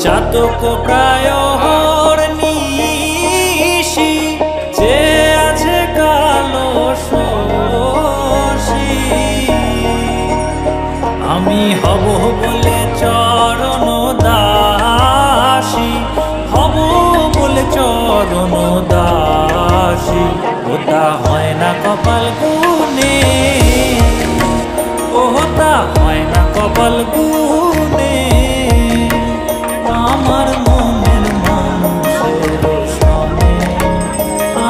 চাতক প্রায় নিশি যে আছে কালো শশী। আমি হব বলে চরণ দাসী, হব বলে চরণ দাসী। ওটা হয় না কপাল গুনে, ওটা হয় না কপাল গুনে। আমার মনের মানুষের সনে,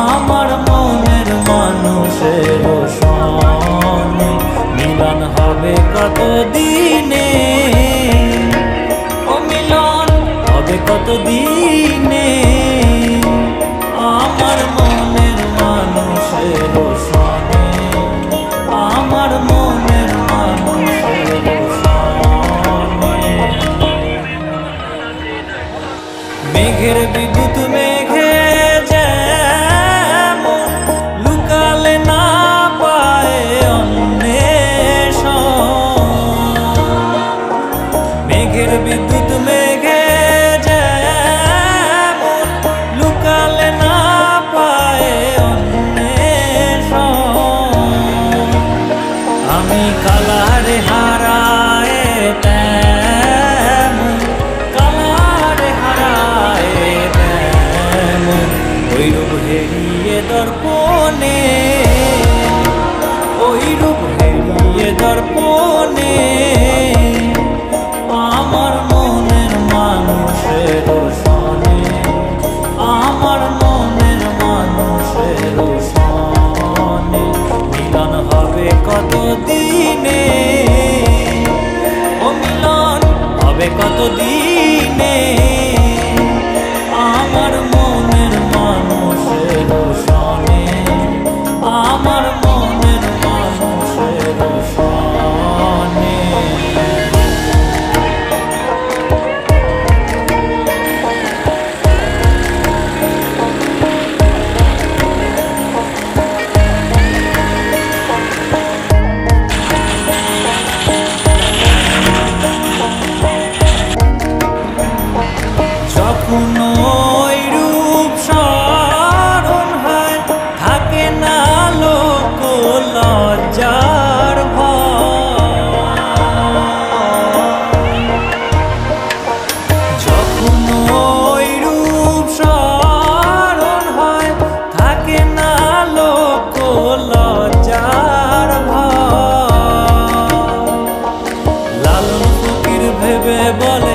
আমার মনের মানুষের সনে মিলন হবে কত দিনে, ও মিলন হবে কত দিনে। আমার মনের মানুষের সনে, আমার মনের মানুষের সনে। মেঘের বিদ্যুৎ মেঘে যেমন লুকালে না পায় অন্বেষণ। মেঘের বিদ্যুৎ মেঘে যেমন লুকালে না পায় অন্বেষণ। আমি কালারে হারায় তেমন, কালারে হারায় তেমন ওই রূপ হেরিয়ে দর্পণে, ওই রূপ হেরিয়ে দর্পণে। আমার মনের মানুষের সনে, আমার মনের মানুষের সনে মিলন হবে কত দিনে, ও মিলন হবে কত দিনে। আমার মনের মানুষের সনে, আমার মনের মানুষের সনে। যখন ওই রূপ স্মরণ হয় থাকে না লোক লজ্জার ভয়। যখন ওই রূপ স্মরণ হয় থাকে না লোক লজ্জার ভয়। লালন ফকির ভেবে বলে